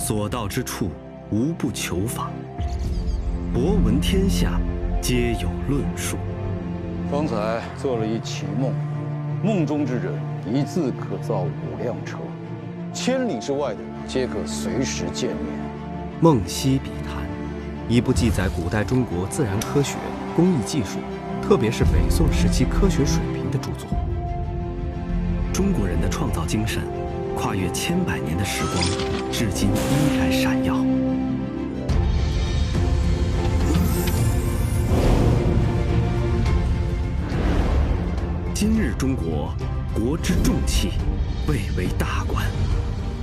所到之处无不求法，博闻天下皆有论述。方才做了一奇梦，梦中之人一字可造5辆车，千里之外的皆可随时见面。《梦溪笔谈》，一部记载古代中国自然科学、工艺技术，特别是北宋时期科学水平的著作。中国人的创造精神，跨越千百年的时光，至今依然闪耀。今日中国，国之重器，蔚为大观。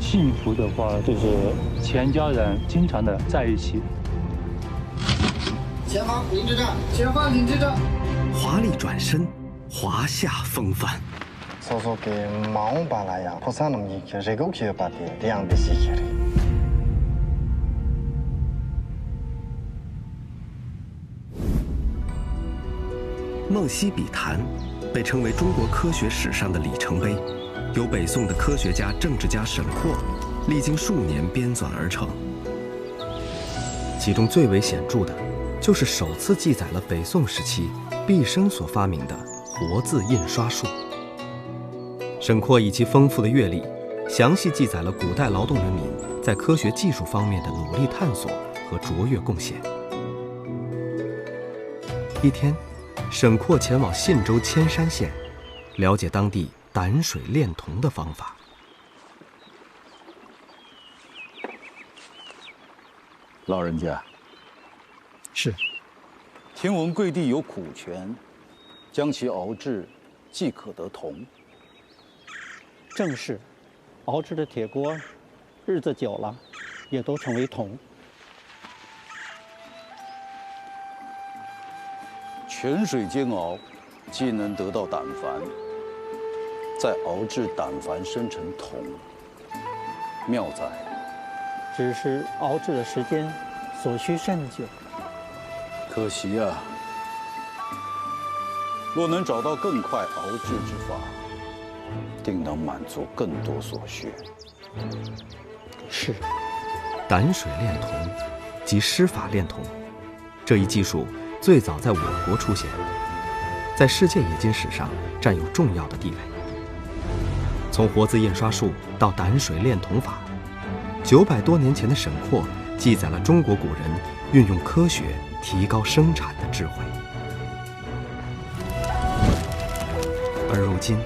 幸福的话，就是全家人经常的在一起。前方停止站，前方停止站。华丽转身，华夏风范。说说给毛巴拉呀，破产那么一个这个去把的两的西去的。《梦溪笔谈》被称为中国科学史上的里程碑，由北宋的科学家、政治家沈括历经数年编纂而成。其中最为显著的，就是首次记载了北宋时期毕升所发明的活字印刷术。沈括以其丰富的阅历，详细记载了古代劳动人民在科学技术方面的努力探索和卓越贡献。一天，沈括前往信州铅山县，了解当地胆水炼铜的方法。老人家，是。听闻贵地有苦泉，将其熬制，即可得铜。正是，熬制的铁锅，日子久了，也都成为铜。泉水煎熬，既能得到胆矾，再熬制胆矾生成铜，妙哉！只是熬制的时间所需甚久。可惜啊，若能找到更快熬制之法，定能满足更多所需。是。胆水炼铜，即施法炼铜，这一技术最早在我国出现，在世界冶金史上占有重要的地位。从活字印刷术到胆水炼铜法，900多年前的沈括记载了中国古人运用科学提高生产的智慧。而如今，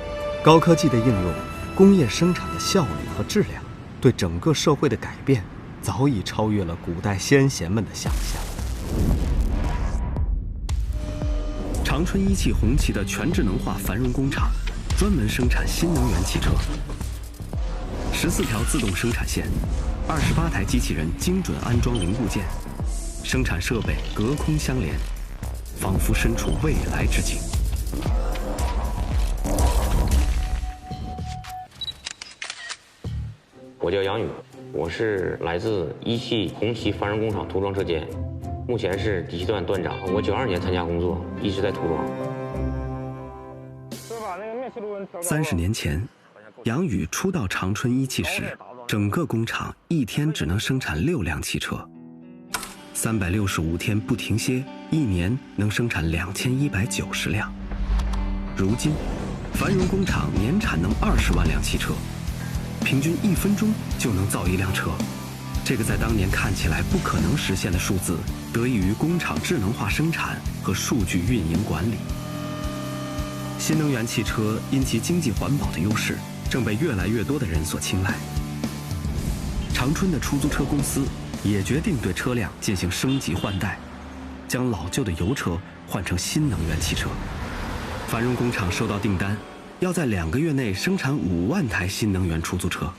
高科技的应用，工业生产的效率和质量，对整个社会的改变，早已超越了古代先贤们的想象。长春一汽红旗的全智能化繁荣工厂，专门生产新能源汽车。14条自动生产线，28台机器人精准安装零部件，生产设备隔空相连，仿佛身处未来之境。我叫杨宇，我是来自一汽红旗繁荣工厂涂装车间，目前是第7段段长。我92年参加工作，一直在涂装。30年前，杨宇初到长春一汽时，整个工厂一天只能生产6辆汽车，365天不停歇，一年能生产2190辆。如今，繁荣工厂年产能20万辆汽车，平均1分钟就能造1辆车。这个在当年看起来不可能实现的数字，得益于工厂智能化生产和数据运营管理。新能源汽车因其经济环保的优势，正被越来越多的人所青睐。长春的出租车公司也决定对车辆进行升级换代，将老旧的油车换成新能源汽车。繁荣工厂收到订单，要在2个月内生产5万台新能源出租车。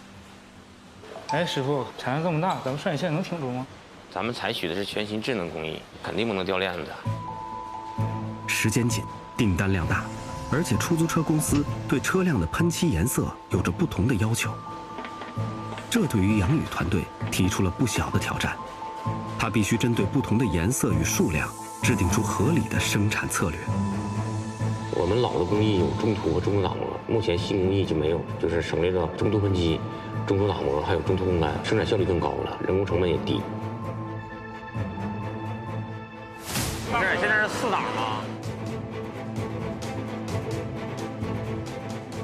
哎，师傅，产量这么大，咱们生产线能挺住吗？咱们采取的是全新智能工艺，肯定不能掉链子。时间紧，订单量大，而且出租车公司对车辆的喷漆颜色有着不同的要求，这对于杨宇团队提出了不小的挑战。他必须针对不同的颜色与数量，制定出合理的生产策略。我们老的工艺有中涂和中途打磨，目前新工艺就没有，就是省略了中途喷漆，中途打磨还有中途烘干，生产效率更高了，人工成本也低。不是，现在是4档吗？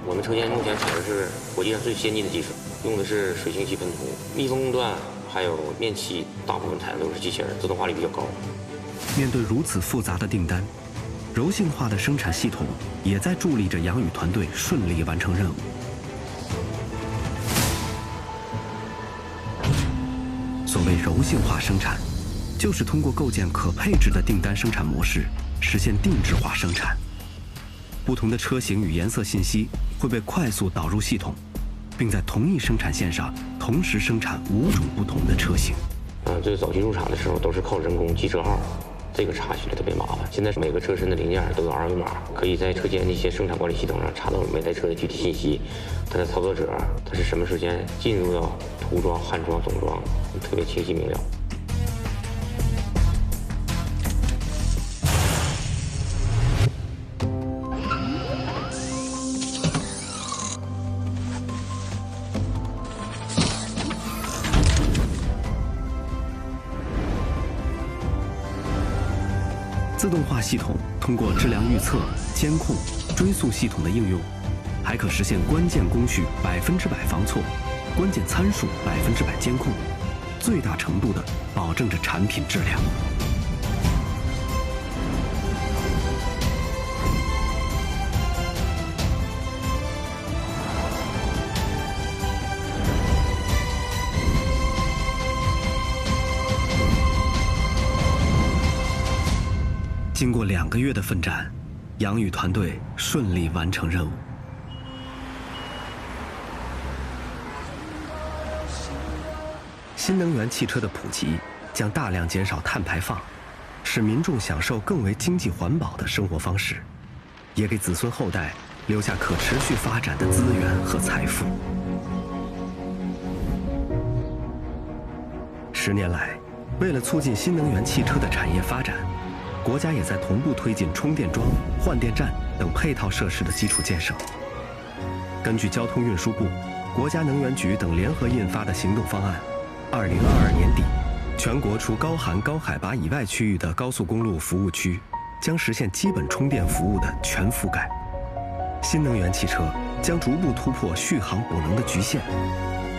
我们车间目前采用的是国际上最先进的技术，用的是水性漆喷涂，密封供断还有面漆，大部分采用都是机器人，自动化率比较高。面对如此复杂的订单，柔性化的生产系统也在助力着杨宇团队顺利完成任务。所谓柔性化生产，就是通过构建可配置的订单生产模式，实现定制化生产。不同的车型与颜色信息会被快速导入系统，并在同一生产线上同时生产5种不同的车型。最早期入厂的时候都是靠人工记车号，这个查询的特别麻烦。现在每个车身的零件都有2维码，可以在车间的一些生产管理系统上查到每台车的具体信息，它的操作者，它是什么时间进入到涂装、焊装、总装，特别清晰明了。自动化系统通过质量预测、监控、追溯系统的应用，还可实现关键工序100%防错，关键参数100%监控，最大程度地保证着产品质量。经过2个月的奋战，杨宇团队顺利完成任务。新能源汽车的普及将大量减少碳排放，使民众享受更为经济环保的生活方式，也给子孙后代留下可持续发展的资源和财富。10年来，为了促进新能源汽车的产业发展，国家也在同步推进充电桩、换电站等配套设施的基础建设。根据交通运输部、国家能源局等联合印发的行动方案，2022年底，全国除高寒高海拔以外区域的高速公路服务区将实现基本充电服务的全覆盖。新能源汽车将逐步突破续航补能的局限，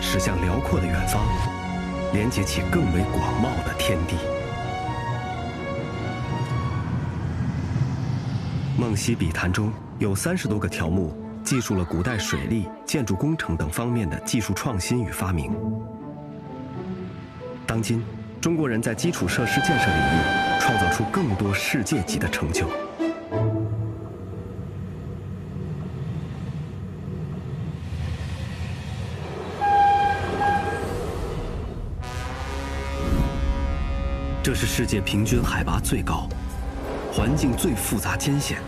驶向辽阔的远方，连接起更为广袤的天地。梦溪笔谈中有30多个条目，记述了古代水利、建筑工程等方面的技术创新与发明。当今，中国人在基础设施建设领域创造出更多世界级的成就。这是世界平均海拔最高、环境最复杂艰险、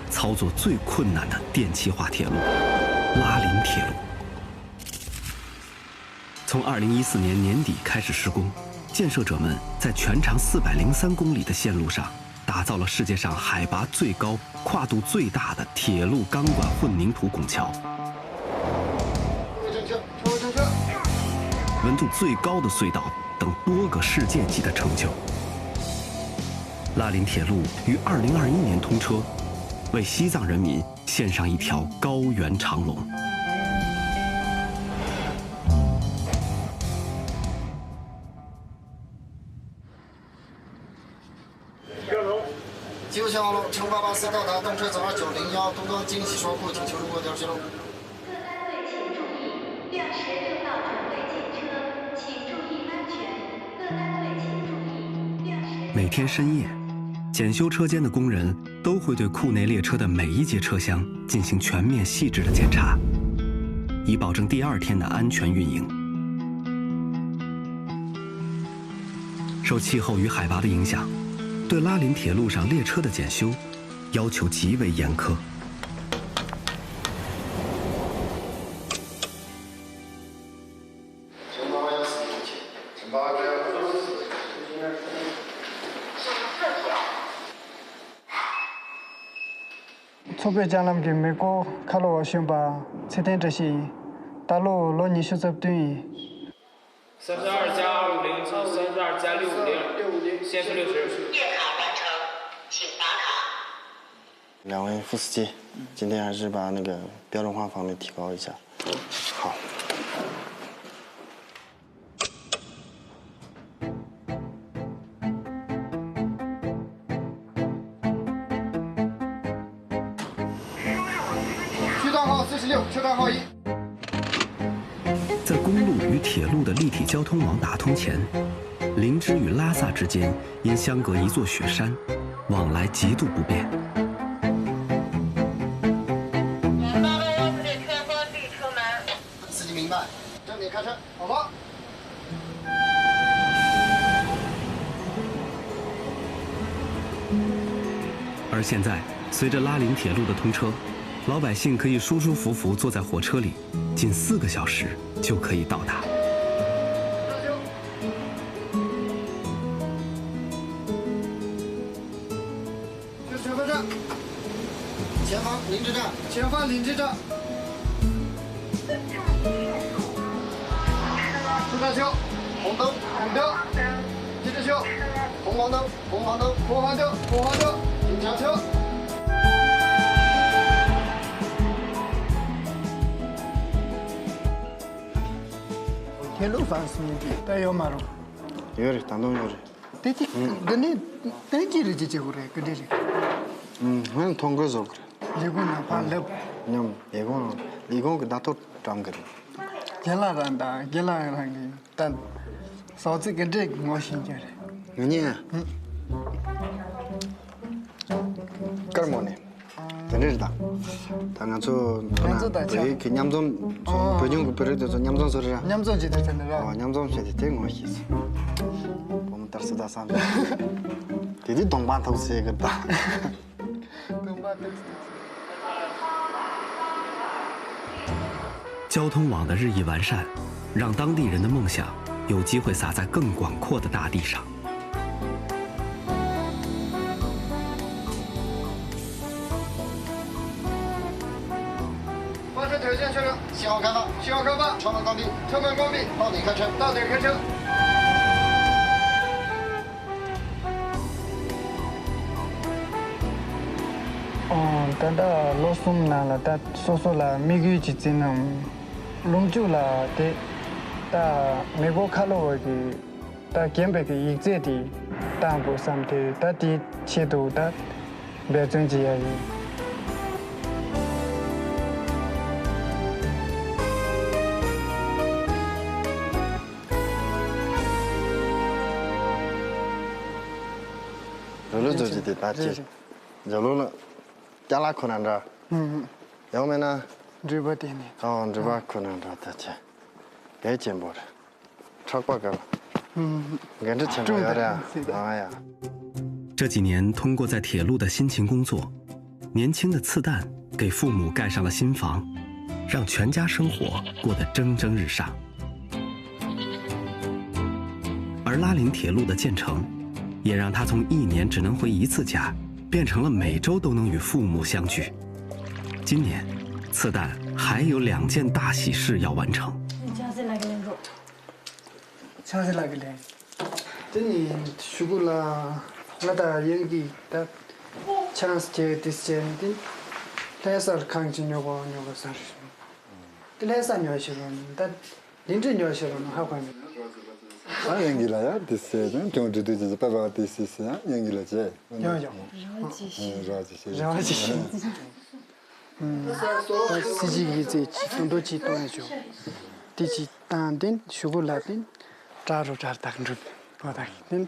操作最困难的电气化铁路——拉林铁路。从2014年年底开始施工，建设者们在全长403公里的线路上，打造了世界上海拔最高、跨度最大的铁路钢管混凝土拱桥，温度最高的隧道等多个世界级的成就。拉林铁路于2021年通车，为西藏人民献上一条高原长龙。9号路乘8巴士到达，动车走2901，东庄京西双库，请求入过调息路。各单位请注意，6时6道准备进车，请注意安全。各单位请注意，6时。每天深夜，检修车间的工人都会对库内列车的每一节车厢进行全面细致的检查，以保证第2天的安全运营。受气候与海拔的影响，对拉林铁路上列车的检修要求极为严苛。特别将那么给美国卡罗选拔，测定这些大陆老你学这对。32加250乘32加650，限时60。验卡完成，请打卡。2位副司机，今天还是把那个标准化方面提高一下。好。区段号46，车段号1。在公路与铁路的立体交通网打通前，林芝与拉萨之间因相隔一座雪山，往来极度不便。司机明白，正点开车，好吧。而现在，随着拉林铁路的通车，老百姓可以舒舒服服坐在火车里，仅4个小时就可以到达。去前方站，前方林芝站，前方林芝站。出站丘，红灯，红灯，接着丘，红黄灯，红黄灯，红黄灯，红黄灯，警察车。铁路方式的，带有马路。有当中有的。对的，跟几日就回来，跟这里。俺通过走过。离工那怕累。离工给他都装个的。给拉人的，给拉人的，但嫂子跟这个我新鲜的。你？干么呢？在这儿的，他那做对给냠좀不用不是就是냠좀说是。냠좀记得在那吧？냠좀说的这我意思。我们当时在上面，弟弟东巴都是一个的。东巴都是。交通网的日益完善，让当地人的梦想有机会洒在更广阔的大地上。发射条件确认，信号开放，信号开放，车门关闭，车门关闭，到点开车，到点开车。但到老松那了，但说了，每个月之间呢，龙舟了的，但美国卡路的，但建北的一节的，但不上的，但的切度但别增加而已。路就是的大街，走路了。加拉可能着，要么呢？这边点的。哦，这边可能着大街，该进步了，超过个了。跟着前面有点，哎呀。这几年，通过在铁路的辛勤工作，年轻的次旦给父母盖上了新房，让全家生活过得蒸蒸日上。而拉林铁路的建成，也让他从1年只能回1次家，变成了每周都能与父母相聚。今年，次旦还有2件大喜事要完成。차세 나길래 드니 슈굴라 나다 연기 다 찬스 제 디스젠딘 레서 강진요고 녀고 사르 레서 녀시론 다 린진 녀시론 하고 아 연기라야 디스젠 정주도 빠바 디스스야 연기라지 여여 라지 시지기 제 돈도 지도해줘 디지 단딘 슈굴라딘 चारों चार तक रुप पता दिन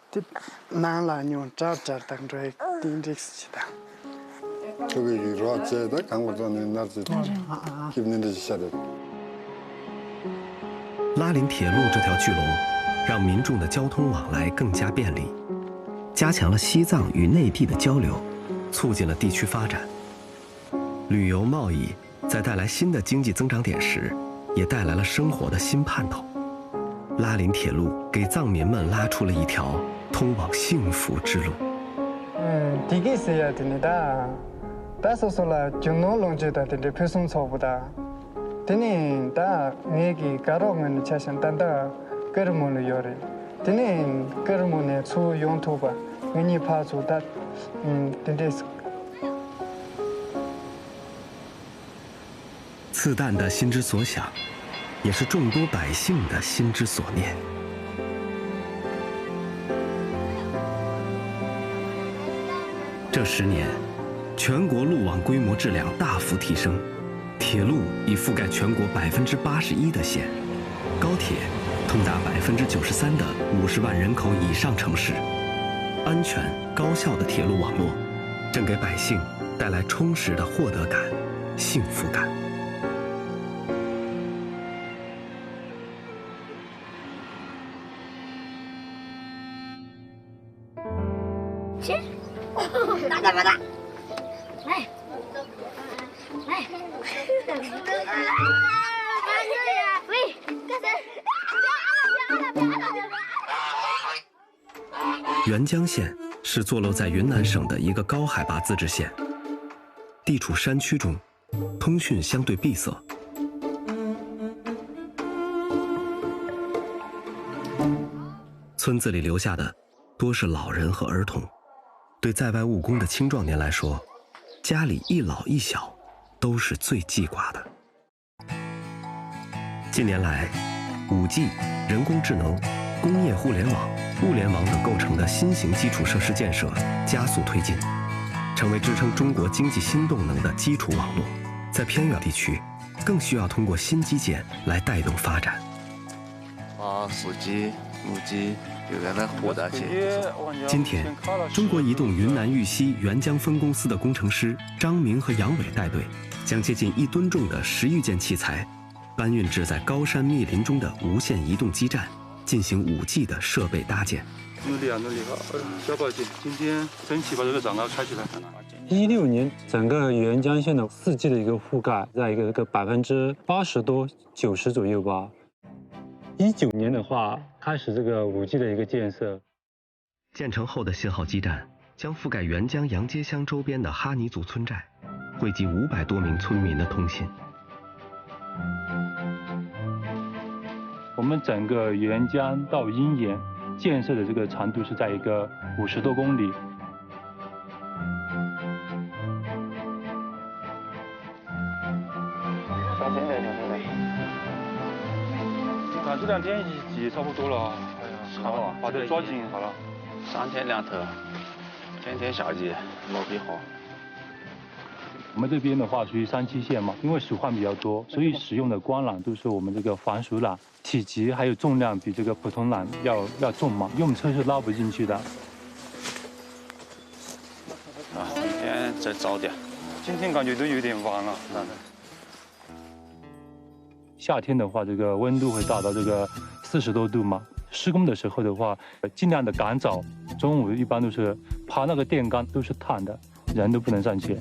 तिप नाला न्यू चार तक रुप 3 रिक्स चिता 저기 로아제다 강고전에 나지 기분인데 지셔도 拉林铁路这条巨龙，让民众的交通往来更加便利，加强了西藏与内地的交流，促进了地区发展。旅游贸易在带来新的经济增长点时，也带来了生活的新盼头。拉林铁路给藏民们拉出了一条通往幸福之路。第一是要的呢，但是说了就农龙觉得的配送错误的， Tene ta ngeki karongan chasan tanda kermonu yore. Tene kermone su yontoba ngeni pasu ta tendes。刺蛋的心之所想，也是众多百姓的心之所念。这10年，全国路网规模质量大幅提升，铁路已覆盖全国81%的县，高铁通达93%的50万人口以上城市。安全高效的铁路网络，正给百姓带来充实的获得感、幸福感。大大，来，喂，干啥？沅江县是坐落在云南省的一个高海拔自治县，地处山区中，通讯相对闭塞。村子里留下的多是老人和儿童。对在外务工的青壮年来说，家里一老一小都是最记挂的。近年来，5G、人工智能、工业互联网、物联网等构成的新型基础设施建设加速推进，成为支撑中国经济新动能的基础网络。在偏远地区，更需要通过新基建来带动发展。4G、5G。原来活大些。今天，中国移动云南玉溪沅江分公司的工程师张明和杨伟带队，将接近1吨重的10余件器材搬运至在高山密林中的无线移动基站，进行5G 的设备搭建。努力啊，努力啊！小宝姐，今天争取把这个展高开起来。16年，整个沅江县的4G 的一个覆盖在一个80%多、90%左右吧。19年的话，开始这个5G 的一个建设。建成后的信号基站将覆盖沅江杨街乡周边的哈尼族村寨，惠及500多名村民的通信。我们整个沅江到鹰岩建设的这个长度是在一个50多公里。小心点，小心点。这2天1级差不多了，哎呀，好，把这抓紧好了。3天2头，天天下级，毛笔好。我们这边的话属于山区县嘛，因为鼠患比较多，所以使用的光缆都是我们这个防鼠缆，体积还有重量比这个普通缆要重嘛，因为我们车是拉不进去的。明天再早点。今天感觉都有点晚了。夏天的话，这个温度会达到这个40多度嘛。施工的时候的话，尽量的赶早。中午一般都是爬那个电杆都是烫的，人都不能上去。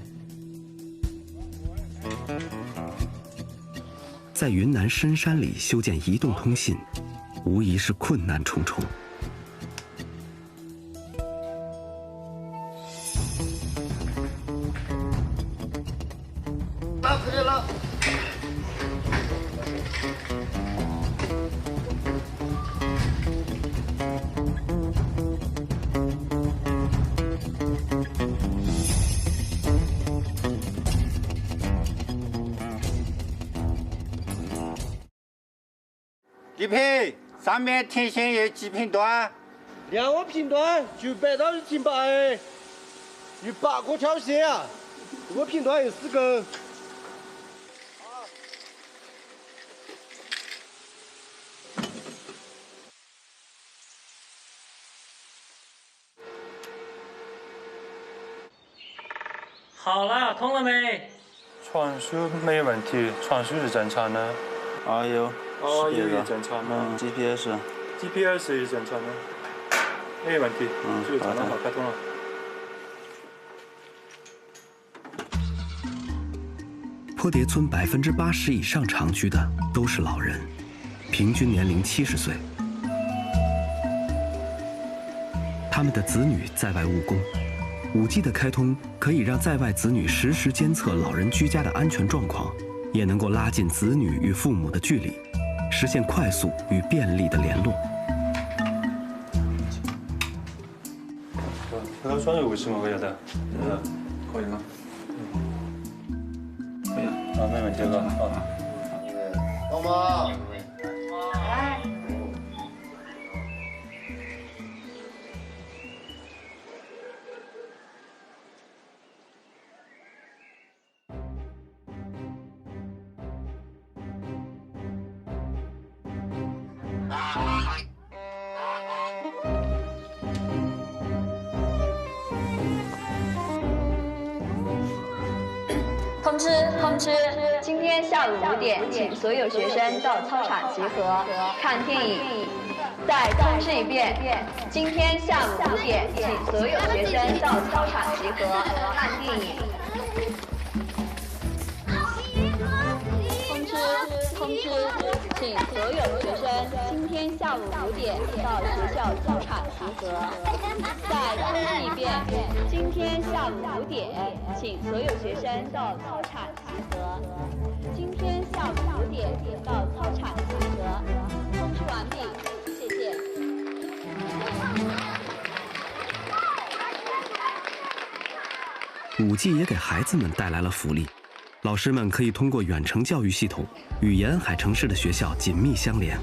在云南深山里修建移动通信，无疑是困难重重。那可以了。地配上面天线有几频段2个频段900到1800，有8个条线啊，1个频段有4根。好了，通了没？传输没问题，传输是正常的。有也正常的。GPS 也正常的，没问题。这个传动好，开通了。坡叠村80%以上长居的都是老人，平均年龄70岁。他们的子女在外务工，5G 的开通可以让在外子女实时监测老人居家的安全状况，也能够拉近子女与父母的距离，实现快速与便利的联络。葡萄霜有什么味道的？可以吗？可以啊，没问题了啊。老妈。通知！今天下午5点，请所有学生到操场集合看电影。再通知一遍，今天下午5点，请所有学生到操场集合看电影。通知！请所有学生今天下午5点到学校操场集合。再通知一遍，今天下午5点，请所有学生到操场集合。今天下午5点到操场集合。通知完毕，谢谢。5G 也给孩子们带来了福利。老师们可以通过远程教育系统与沿海城市的学校紧密相连。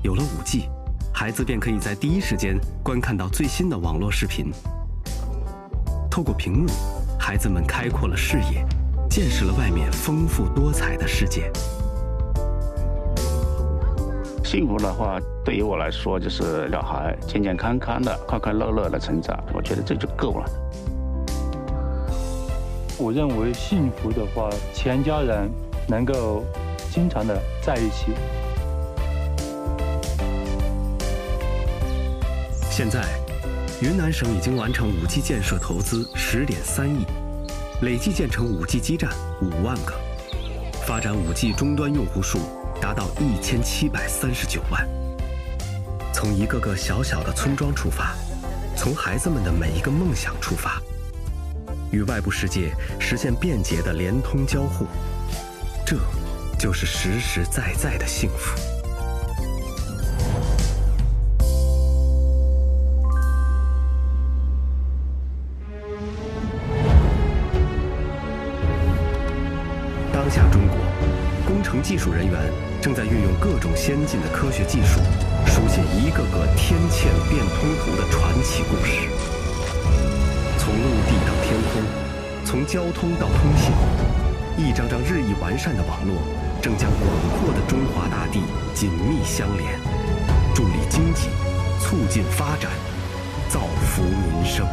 有了5G，孩子便可以在第一时间观看到最新的网络视频。透过屏幕，孩子们开阔了视野，见识了外面丰富多彩的世界。幸福的话，对于我来说，就是小孩健健康康的、快快乐乐的成长，我觉得这就够了。我认为幸福的话，全家人能够经常的在一起。现在，云南省已经完成5G 建设投资10.3亿，累计建成5G 基站5万个，发展5G 终端用户数达到1739万。从一个个小小的村庄出发，从孩子们的每一个梦想出发，与外部世界实现便捷的联通交互，这就是实实在在的幸福。当下中国，工程技术人员正在运用各种先进的科学技术，书写一个个天堑变通图的传奇故事。从陆地到天空，从交通到通信，一张张日益完善的网络，正将广阔的中华大地紧密相连，助力经济，促进发展，造福民生。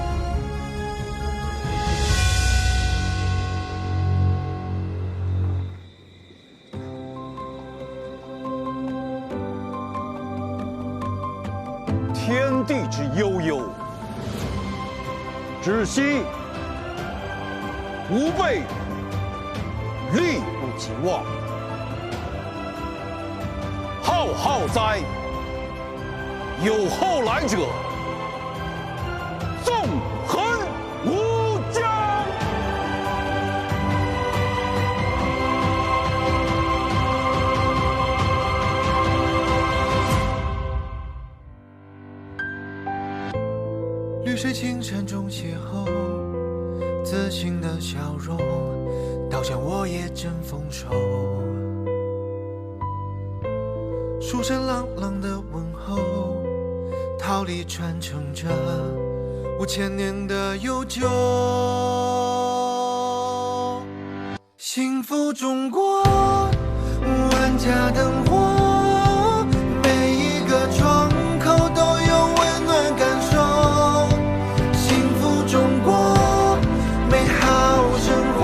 天地之悠悠，知悉吾辈力不及望。浩浩哉，有后来者，纵横无疆。绿水青山中邂逅，自信的笑容，倒像我也正丰收。书声朗朗的问候，桃李传承着5000年的悠久。幸福中国，万家灯火，每一个窗口都有温暖感受。幸福中国，美好生活，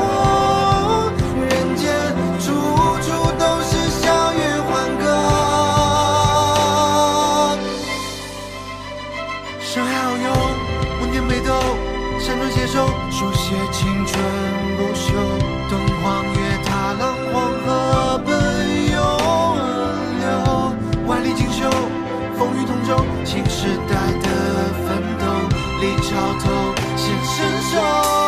人间处处都是笑语欢歌。生还好用，文言美斗，山川携手，书写青春不朽。敦煌月踏浪，黄河奔涌，中，新时代的奋斗，离潮头先伸手。